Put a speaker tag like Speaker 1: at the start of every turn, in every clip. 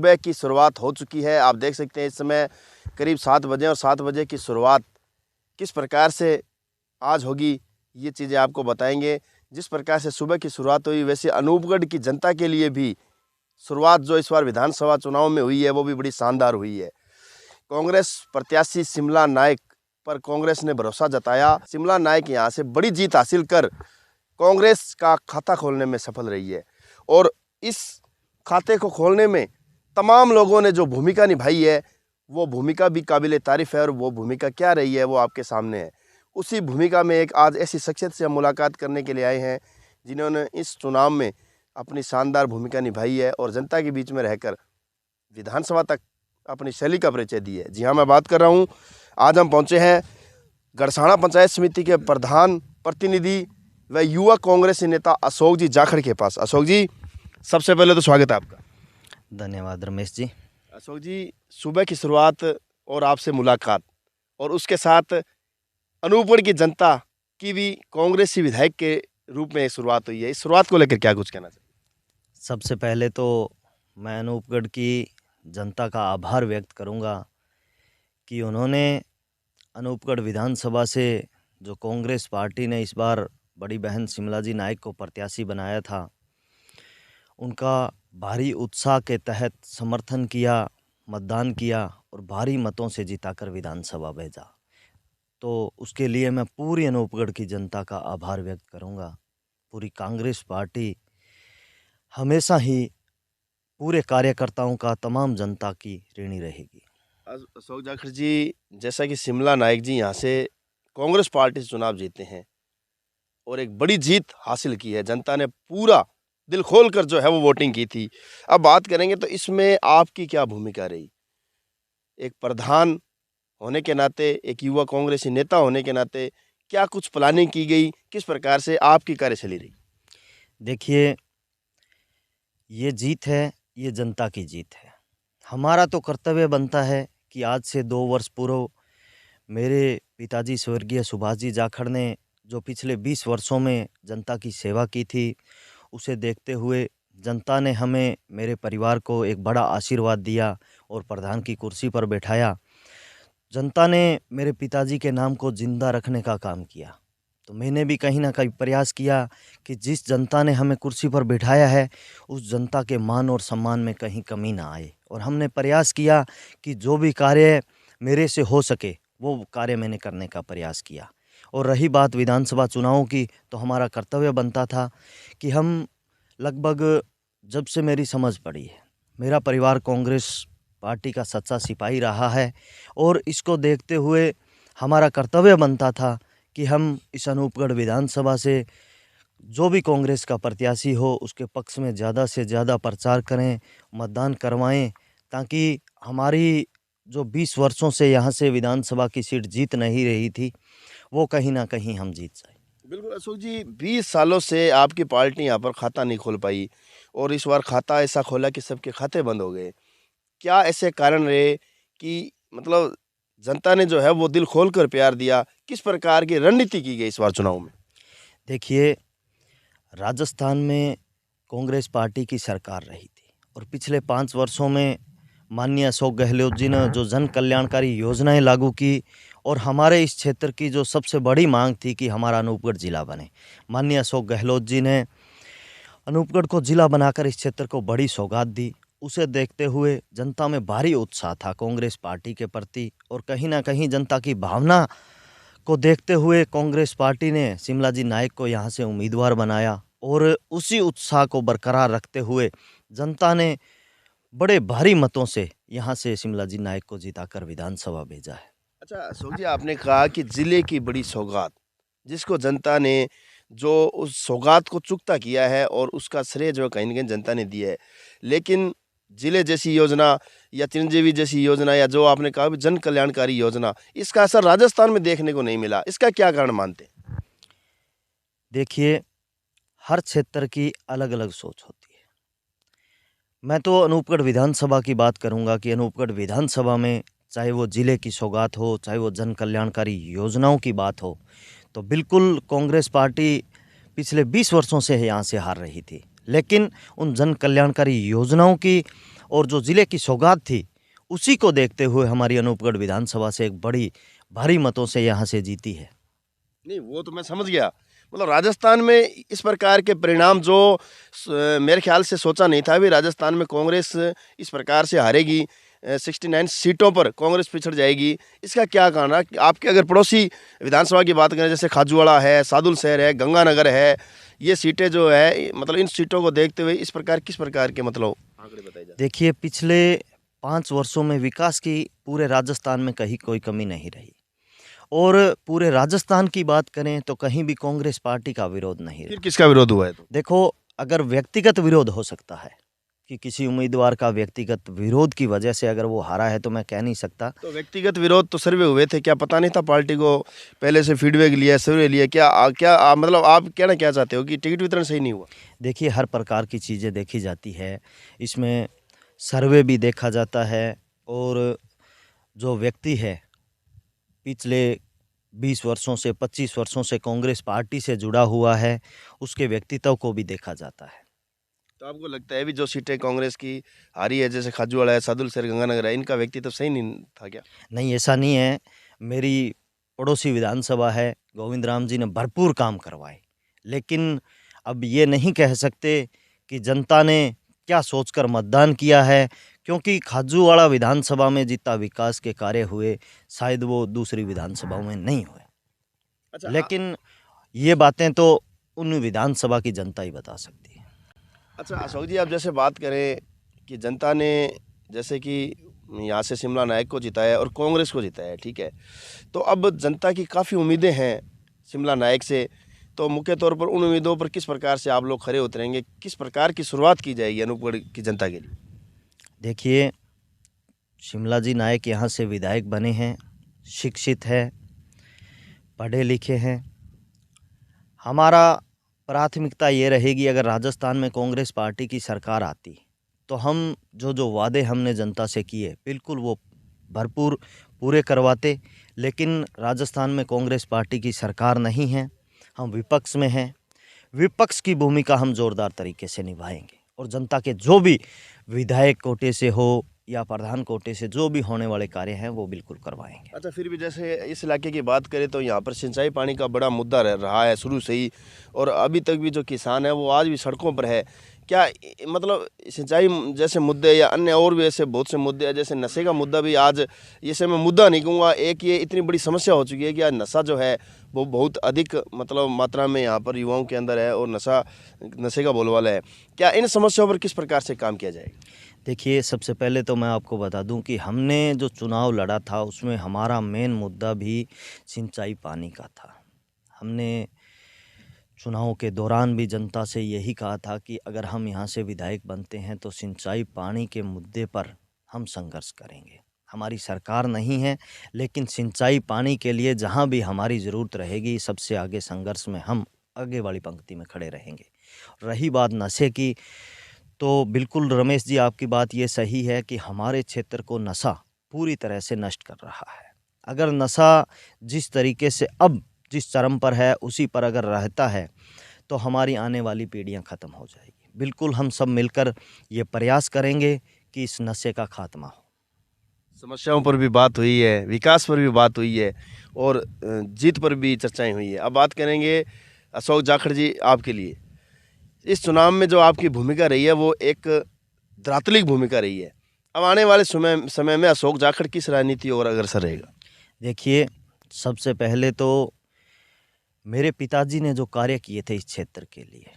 Speaker 1: सुबह की शुरुआत हो चुकी है। आप देख सकते हैं इस समय करीब 7 बजे और 7 बजे की शुरुआत किस प्रकार से आज होगी, ये चीज़ें आपको बताएंगे। जिस प्रकार से सुबह की शुरुआत हुई, वैसे अनूपगढ़ की जनता के लिए भी शुरुआत जो इस बार विधानसभा चुनाव में हुई है वो भी बड़ी शानदार हुई है। कांग्रेस प्रत्याशी शिमला नायक पर कांग्रेस ने भरोसा जताया। शिमला नायक यहाँ से बड़ी जीत हासिल कर कांग्रेस का खाता खोलने में सफल रही है और इस खाते को खोलने में तमाम लोगों ने जो भूमिका निभाई है वो भूमिका भी काबिले तारीफ़ है और वो भूमिका क्या रही है वो आपके सामने है। उसी भूमिका में एक आज ऐसी शख्सियत से हम मुलाकात करने के लिए आए हैं जिन्होंने इस चुनाव में अपनी शानदार भूमिका निभाई है और जनता के बीच में रहकर विधानसभा तक अपनी शैली का परिचय दी है। जी हाँ, मैं बात कर रहा हूँ, आज हम पहुँचे हैं गड़साना पंचायत समिति के प्रधान प्रतिनिधि व युवा कांग्रेसी नेता अशोक जी जाखड़ के पास। अशोक जी, सबसे पहले तो स्वागत है आपका।
Speaker 2: धन्यवाद रमेश जी।
Speaker 1: अशोक जी, सुबह की शुरुआत और आपसे मुलाकात और उसके साथ अनूपगढ़ की जनता की भी कांग्रेसी विधायक के रूप में शुरुआत हुई है, इस शुरुआत को लेकर क्या कुछ कहना चाहिए?
Speaker 2: सबसे पहले तो मैं अनूपगढ़ की जनता का आभार व्यक्त करूंगा कि उन्होंने अनूपगढ़ विधानसभा से जो कांग्रेस पार्टी ने इस बार बड़ी बहन शिमला जी नायक को प्रत्याशी बनाया था, उनका भारी उत्साह के तहत समर्थन किया, मतदान किया और भारी मतों से जिताकर विधानसभा भेजा। तो उसके लिए मैं पूरी अनूपगढ़ की जनता का आभार व्यक्त करूंगा। पूरी कांग्रेस पार्टी हमेशा ही पूरे कार्यकर्ताओं का, तमाम जनता की ऋणी रहेगी।
Speaker 1: अशोक जाखड़ जी, जैसा कि शिमला नायक जी यहाँ से कांग्रेस पार्टी से चुनाव जीते हैं और एक बड़ी जीत हासिल की है, जनता ने पूरा दिल खोल कर जो है वो वोटिंग की थी। अब बात करेंगे तो इसमें आपकी क्या भूमिका रही, एक प्रधान होने के नाते, एक युवा कांग्रेसी नेता होने के नाते क्या कुछ प्लानिंग की गई, किस प्रकार से आपकी कार्यशैली रही?
Speaker 2: देखिए, ये जीत है, ये जनता की जीत है। हमारा तो कर्तव्य बनता है कि आज से 2 वर्ष पूर्व मेरे पिताजी स्वर्गीय सुभाष जी जाखड़ ने जो पिछले 20 वर्षों में जनता की सेवा की थी, उसे देखते हुए जनता ने हमें, मेरे परिवार को एक बड़ा आशीर्वाद दिया और प्रधान की कुर्सी पर बैठाया। जनता ने मेरे पिताजी के नाम को जिंदा रखने का काम किया, तो मैंने भी कहीं ना कहीं प्रयास किया कि जिस जनता ने हमें कुर्सी पर बिठाया है उस जनता के मान और सम्मान में कहीं कमी ना आए, और हमने प्रयास किया कि जो भी कार्य मेरे से हो सके वो कार्य मैंने करने का प्रयास किया। और रही बात विधानसभा चुनावों की, तो हमारा कर्तव्य बनता था कि हम लगभग, जब से मेरी समझ पड़ी है, मेरा परिवार कांग्रेस पार्टी का सच्चा सिपाही रहा है और इसको देखते हुए हमारा कर्तव्य बनता था कि हम इस अनूपगढ़ विधानसभा से जो भी कांग्रेस का प्रत्याशी हो उसके पक्ष में ज़्यादा से ज़्यादा प्रचार करें, मतदान करवाएं, ताकि हमारी जो 20 वर्षों से यहाँ से विधानसभा की सीट जीत नहीं रही थी वो कहीं ना कहीं हम जीत जाए।
Speaker 1: बिल्कुल अशोक जी, 20 सालों से आपकी पार्टी यहाँ पर खाता नहीं खोल पाई और इस बार खाता ऐसा खोला कि सबके खाते बंद हो गए। क्या ऐसे कारण रहे कि मतलब जनता ने जो है वो दिल खोल कर प्यार दिया, किस प्रकार की रणनीति की गई इस बार चुनाव में?
Speaker 2: देखिए, राजस्थान में कांग्रेस पार्टी की सरकार रही थी और पिछले 5 वर्षों में माननीय अशोक गहलोत जी ने जो जन कल्याणकारी योजनाएं लागू की और हमारे इस क्षेत्र की जो सबसे बड़ी मांग थी कि हमारा अनूपगढ़ जिला बने, माननीय अशोक गहलोत जी ने अनूपगढ़ को जिला बनाकर इस क्षेत्र को बड़ी सौगात दी। उसे देखते हुए जनता में भारी उत्साह था कांग्रेस पार्टी के प्रति, और कहीं ना कहीं जनता की भावना को देखते हुए कांग्रेस पार्टी ने शिमला जी नायक को यहाँ से उम्मीदवार बनाया और उसी उत्साह को बरकरार रखते हुए जनता ने बड़े भारी मतों से यहाँ से शिमला जी नायक को जिताकर विधानसभा भेजा है।
Speaker 1: अच्छा अशोक जी, आपने कहा कि जिले की बड़ी सौगात, जिसको जनता ने जो उस सौगात को चुकता किया है और उसका श्रेय जो कहीं न कहीं जनता ने दिया है, लेकिन जिले जैसी योजना या चिरंजीवी जैसी योजना या जो आपने कहा भी जन कल्याणकारी योजना, इसका असर राजस्थान में देखने को नहीं मिला, इसका क्या कारण मानते हैं?
Speaker 2: देखिए, हर क्षेत्र की अलग अलग सोच होती है। मैं तो अनूपगढ़ विधानसभा की बात करूंगा कि अनूपगढ़ विधानसभा में चाहे वो जिले की सौगात हो, चाहे वो जन कल्याणकारी योजनाओं की बात हो, तो बिल्कुल कांग्रेस पार्टी पिछले 20 वर्षों से यहाँ से हार रही थी, लेकिन उन जन कल्याणकारी योजनाओं की और जो ज़िले की सौगात थी उसी को देखते हुए हमारी अनूपगढ़ विधानसभा से एक बड़ी भारी मतों से यहाँ से जीती है।
Speaker 1: नहीं, वो तो मैं समझ गया। मतलब राजस्थान में इस प्रकार के परिणाम जो मेरे ख्याल से सोचा नहीं था, अभी राजस्थान में कांग्रेस इस प्रकार से हारेगी, 69 सीटों पर कांग्रेस पिछड़ जाएगी, इसका क्या कारण है? आपके अगर पड़ोसी विधानसभा की बात करें, जैसे खाजूवाड़ा है, सादुल शहर है, गंगानगर है, ये सीटें जो है, मतलब इन सीटों को देखते हुए इस प्रकार किस प्रकार के मतलब आंकड़े बताए जाते?
Speaker 2: देखिए, पिछले 5 वर्षों में विकास की पूरे राजस्थान में कहीं कोई कमी नहीं रही, और पूरे राजस्थान की बात करें तो कहीं भी कांग्रेस पार्टी का विरोध नहीं
Speaker 1: फिर
Speaker 2: रहा।
Speaker 1: किसका विरोध हुआ है तो?
Speaker 2: देखो, अगर व्यक्तिगत विरोध हो सकता है कि किसी उम्मीदवार का व्यक्तिगत विरोध की वजह से अगर वो हारा है, तो मैं कह नहीं सकता।
Speaker 1: तो व्यक्तिगत विरोध तो सर्वे हुए थे, क्या पता नहीं था पार्टी को? पहले से फीडबैक लिया, सर्वे लिया, मतलब आप कहना क्या चाहते हो कि टिकट वितरण सही नहीं हुआ?
Speaker 2: देखिए, हर प्रकार की चीज़ें देखी जाती है, इसमें सर्वे भी देखा जाता है, और जो व्यक्ति है पिछले 20 वर्षों से 25 वर्षों से कांग्रेस पार्टी से जुड़ा हुआ है, उसके व्यक्तित्व को भी देखा जाता है।
Speaker 1: तो आपको लगता है अभी जो सीटें कांग्रेस की हारी है, जैसे खाजूवाड़ा है, सादुलसर, गंगानगर है, इनका व्यक्तित्व सही नहीं था क्या?
Speaker 2: नहीं, ऐसा नहीं है। मेरी पड़ोसी विधानसभा है, गोविंद राम जी ने भरपूर काम करवाए, लेकिन अब ये नहीं कह सकते कि जनता ने क्या सोचकर मतदान किया है, क्योंकि खाजूवाड़ा विधानसभा में जितना विकास के कार्य हुए, शायद वो दूसरी विधानसभाओं में नहीं हुए।
Speaker 1: अच्छा
Speaker 2: लेकिन ये बातें तो उन विधानसभा की जनता ही बता सकती है।
Speaker 1: अच्छा अशोक जी, आप जैसे बात करें कि जनता ने जैसे कि यहाँ से शिमला नायक को जिताया और कांग्रेस को जिताया, ठीक है, तो अब जनता की काफ़ी उम्मीदें हैं शिमला नायक से, तो मुख्य तौर पर उन उम्मीदों पर किस प्रकार से आप लोग खरे उतरेंगे, किस प्रकार की शुरुआत की जाएगी अनूपगढ़ की जनता के लिए?
Speaker 2: देखिए, शिमला जी नायक यहाँ से विधायक बने हैं, शिक्षित है, पढ़े लिखे हैं। हमारा प्राथमिकता ये रहेगी, अगर राजस्थान में कांग्रेस पार्टी की सरकार आती तो हम जो वादे हमने जनता से किए बिल्कुल वो भरपूर पूरे करवाते। लेकिन राजस्थान में कांग्रेस पार्टी की सरकार नहीं है, हम विपक्ष में हैं। विपक्ष की भूमिका हम ज़ोरदार तरीके से निभाएंगे, और जनता के जो भी विधायक कोटे से हो या प्रधान कोटे से जो भी होने वाले कार्य हैं वो बिल्कुल करवाएंगे।
Speaker 1: अच्छा, फिर भी जैसे इस इलाके की बात करें तो यहाँ पर सिंचाई पानी का बड़ा मुद्दा रहा है शुरू से ही, और अभी तक भी जो किसान है वो आज भी सड़कों पर है। क्या मतलब सिंचाई जैसे मुद्दे या अन्य और भी ऐसे बहुत से मुद्दे हैं, जैसे नशे का मुद्दा भी आज, इसे मैं मुद्दा नहीं कहूँगा, एक ये इतनी बड़ी समस्या हो चुकी है कि आज नशा जो है वो बहुत अधिक मतलब मात्रा में यहाँ पर युवाओं के अंदर है, और नशे का बोलबाला है। क्या इन समस्याओं पर किस प्रकार से काम किया जाएगा?
Speaker 2: देखिए, सबसे पहले तो मैं आपको बता दूं कि हमने जो चुनाव लड़ा था उसमें हमारा मेन मुद्दा भी सिंचाई पानी का था। हमने चुनाव के दौरान भी जनता से यही कहा था कि अगर हम यहाँ से विधायक बनते हैं तो सिंचाई पानी के मुद्दे पर हम संघर्ष करेंगे। हमारी सरकार नहीं है, लेकिन सिंचाई पानी के लिए जहाँ भी हमारी ज़रूरत रहेगी, सबसे आगे संघर्ष में हम आगे वाली पंक्ति में खड़े रहेंगे। रही बात नशे की, तो बिल्कुल रमेश जी, आपकी बात ये सही है कि हमारे क्षेत्र को नशा पूरी तरह से नष्ट कर रहा है। अगर नशा जिस तरीके से अब जिस चरम पर है उसी पर अगर रहता है तो हमारी आने वाली पीढ़ियां ख़त्म हो जाएगी। बिल्कुल हम सब मिलकर ये प्रयास करेंगे कि इस नशे का खात्मा हो।
Speaker 1: समस्याओं पर भी बात हुई है, विकास पर भी बात हुई है, और जीत पर भी चर्चाएं हुई है। अब बात करेंगे अशोक जाखड़ जी, आपके लिए इस चुनाव में जो आपकी भूमिका रही है वो एक धरातलिक भूमिका रही है। अब आने वाले समय में अशोक जाखड़ किस रणनीति और अग्रसर रहेगा?
Speaker 2: देखिए, सबसे पहले तो मेरे पिताजी ने जो कार्य किए थे इस क्षेत्र के लिए,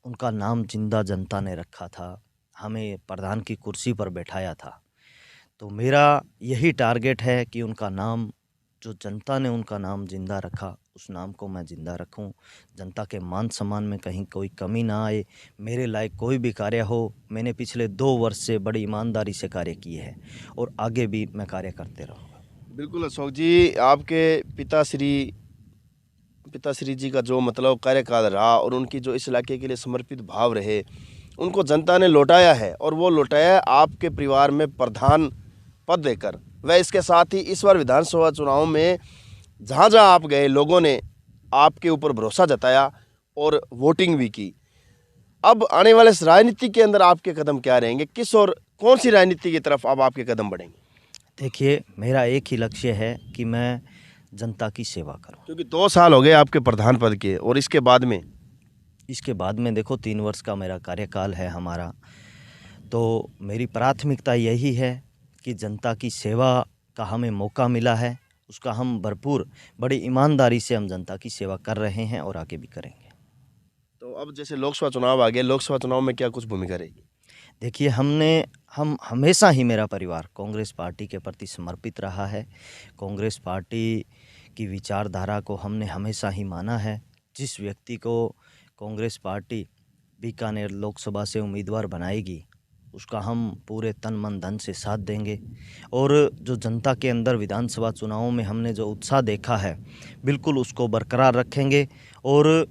Speaker 2: उनका नाम जिंदा जनता ने रखा था, हमें प्रधान की कुर्सी पर बैठाया था। तो मेरा यही टारगेट है कि उनका नाम, जो जनता ने उनका नाम जिंदा रखा, उस नाम को मैं जिंदा रखूं। जनता के मान सम्मान में कहीं कोई कमी ना आए, मेरे लायक कोई भी कार्य हो। मैंने पिछले 2 वर्ष से बड़ी ईमानदारी से कार्य किए हैं और आगे भी मैं कार्य करते रहूँगा।
Speaker 1: बिल्कुल अशोक जी, आपके पिताश्री जी का जो मतलब कार्यकाल रहा और उनकी जो इस इलाके के लिए समर्पित भाव रहे, उनको जनता ने लौटाया है, और वो लौटाया आपके परिवार में प्रधान पद देकर। वह इसके साथ ही इस बार विधानसभा चुनाव में जहाँ जहाँ आप गए, लोगों ने आपके ऊपर भरोसा जताया और वोटिंग भी की। अब आने वाले इस राजनीति के अंदर आपके कदम क्या रहेंगे? किस ओर कौन सी राजनीति की तरफ अब आपके कदम बढ़ेंगे?
Speaker 2: देखिए, मेरा एक ही लक्ष्य है कि मैं जनता की सेवा करूं।
Speaker 1: क्योंकि 2 साल हो गए आपके प्रधान पद के, और इसके बाद में
Speaker 2: देखो 3 वर्ष का मेरा कार्यकाल है हमारा, तो मेरी प्राथमिकता यही है कि जनता की सेवा का हमें मौका मिला है, उसका हम भरपूर बड़ी ईमानदारी से हम जनता की सेवा कर रहे हैं और आगे भी करेंगे।
Speaker 1: तो अब जैसे लोकसभा चुनाव आ गए, लोकसभा चुनाव में क्या कुछ भूमिका रहेगी?
Speaker 2: देखिए, हम हमेशा ही, मेरा परिवार कांग्रेस पार्टी के प्रति समर्पित रहा है। कांग्रेस पार्टी की विचारधारा को हमने हमेशा ही माना है। जिस व्यक्ति को कांग्रेस पार्टी बीकानेर लोकसभा से उम्मीदवार बनाएगी, उसका हम पूरे तन मन धन से साथ देंगे। और जो जनता के अंदर विधानसभा चुनावों में हमने जो उत्साह देखा है, बिल्कुल उसको बरकरार रखेंगे। और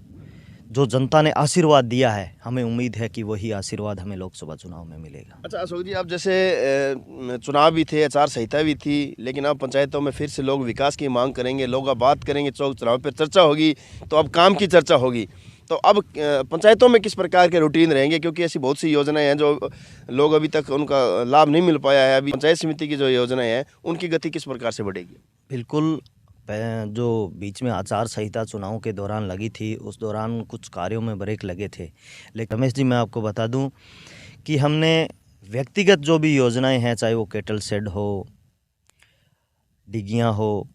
Speaker 2: जो जनता ने आशीर्वाद दिया है, हमें उम्मीद है कि वही आशीर्वाद हमें लोकसभा चुनाव में मिलेगा।
Speaker 1: अच्छा अशोक जी, अब जैसे चुनाव भी थे, आचार संहिता भी थी, लेकिन अब पंचायतों में फिर से लोग विकास की मांग करेंगे, लोग अब बात करेंगे, चौक चुनाव पर चर्चा होगी, तो अब काम की चर्चा होगी। तो अब पंचायतों में किस प्रकार के रूटीन रहेंगे? क्योंकि ऐसी बहुत सी योजनाएं हैं जो लोग अभी तक उनका लाभ नहीं मिल पाया है। अभी पंचायत समिति की जो योजनाएं हैं, उनकी गति किस प्रकार से बढ़ेगी?
Speaker 2: बिल्कुल, जो बीच में आचार संहिता चुनाव के दौरान लगी थी, उस दौरान कुछ कार्यों में ब्रेक लगे थे। लेकिन रमेश जी, मैं आपको बता दूं कि हमने व्यक्तिगत जो भी योजनाएं हैं, चाहे वो केटल शेड हो, डिगियां हो,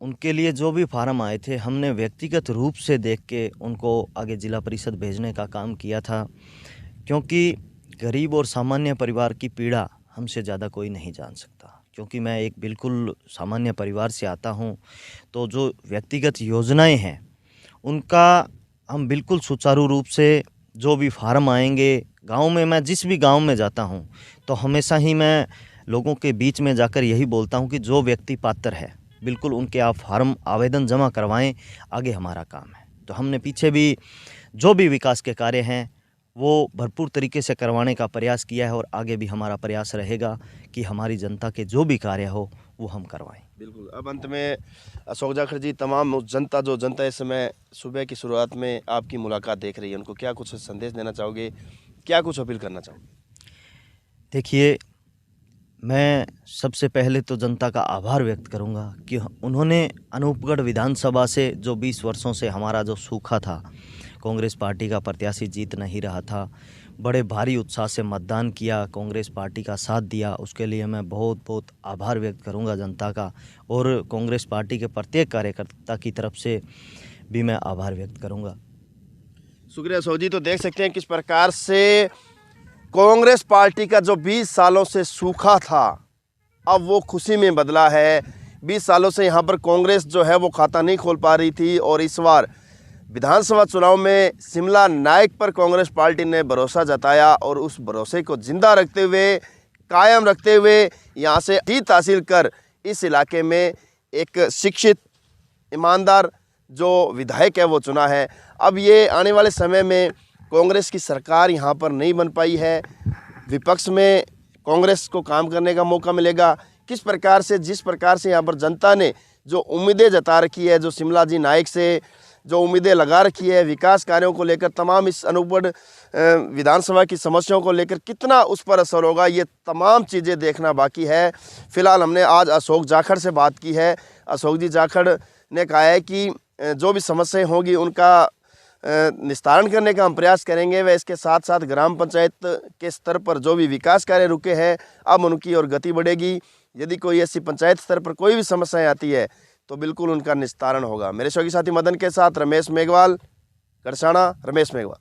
Speaker 2: उनके लिए जो भी फार्म आए थे, हमने व्यक्तिगत रूप से देख के उनको आगे जिला परिषद भेजने का काम किया था। क्योंकि गरीब और सामान्य परिवार की पीड़ा हमसे ज़्यादा कोई नहीं जान सकता। क्योंकि मैं एक बिल्कुल सामान्य परिवार से आता हूं, तो जो व्यक्तिगत योजनाएं हैं, उनका हम बिल्कुल सुचारू रूप से, जो भी फार्म आएंगे गांव में, मैं जिस भी गांव में जाता हूं, तो हमेशा ही मैं लोगों के बीच में जाकर यही बोलता हूं कि जो व्यक्ति पात्र है, बिल्कुल उनके आप फार्म आवेदन जमा करवाएं, आगे हमारा काम है। तो हमने पीछे भी जो भी विकास के कार्य हैं, वो भरपूर तरीके से करवाने का प्रयास किया है, और आगे भी हमारा प्रयास रहेगा कि हमारी जनता के जो भी कार्य हो वो हम करवाएं।
Speaker 1: बिल्कुल। अब अंत में अशोक जाखड़ जी, तमाम जो जनता इस समय सुबह की शुरुआत में आपकी मुलाकात देख रही है, उनको क्या कुछ संदेश देना चाहोगे, क्या कुछ अपील करना चाहोगे?
Speaker 2: देखिए, मैं सबसे पहले तो जनता का आभार व्यक्त करूंगा कि उन्होंने अनूपगढ़ विधानसभा से, जो 20 वर्षों से हमारा जो सूखा था, कांग्रेस पार्टी का प्रत्याशी जीत नहीं रहा था, बड़े भारी उत्साह से मतदान किया, कांग्रेस पार्टी का साथ दिया। उसके लिए मैं बहुत बहुत आभार व्यक्त करूंगा जनता का, और कांग्रेस पार्टी के प्रत्येक कार्यकर्ता की तरफ से भी मैं आभार व्यक्त करूंगा।
Speaker 1: शुक्रिया अशोक जी। तो देख सकते हैं किस प्रकार से कांग्रेस पार्टी का जो 20 सालों से सूखा था, अब वो खुशी में बदला है। 20 सालों से यहाँ पर कांग्रेस जो है वो खाता नहीं खोल पा रही थी, और इस बार विधानसभा चुनाव में शिमला नायक पर कांग्रेस पार्टी ने भरोसा जताया, और उस भरोसे को जिंदा रखते हुए, कायम रखते हुए यहाँ से जीत हासिल कर इस इलाके में एक शिक्षित, ईमानदार जो विधायक है वो चुना है। अब ये आने वाले समय में कांग्रेस की सरकार यहाँ पर नहीं बन पाई है, विपक्ष में कांग्रेस को काम करने का मौका मिलेगा। किस प्रकार से, जिस प्रकार से यहाँ पर जनता ने जो उम्मीदें जता रखी है, जो शिमला जी नायक से जो उम्मीदें लगा रखी है, विकास कार्यों को लेकर, तमाम इस अनूपगढ़ विधानसभा की समस्याओं को लेकर कितना उस पर असर होगा, ये तमाम चीज़ें देखना बाकी है। फिलहाल हमने आज अशोक जाखड़ से बात की है। अशोक जी जाखड़ ने कहा है कि जो भी समस्याएं होगी उनका निस्तारण करने का हम प्रयास करेंगे। व इसके साथ साथ ग्राम पंचायत के स्तर पर जो भी विकास कार्य रुके हैं, अब उनकी और गति बढ़ेगी। यदि कोई ऐसी पंचायत स्तर पर कोई भी समस्याएं आती है तो बिल्कुल उनका निस्तारण होगा। मेरे सहयोगी साथी मदन के साथ रमेश मेघवाल, करसाना। रमेश मेघवाल।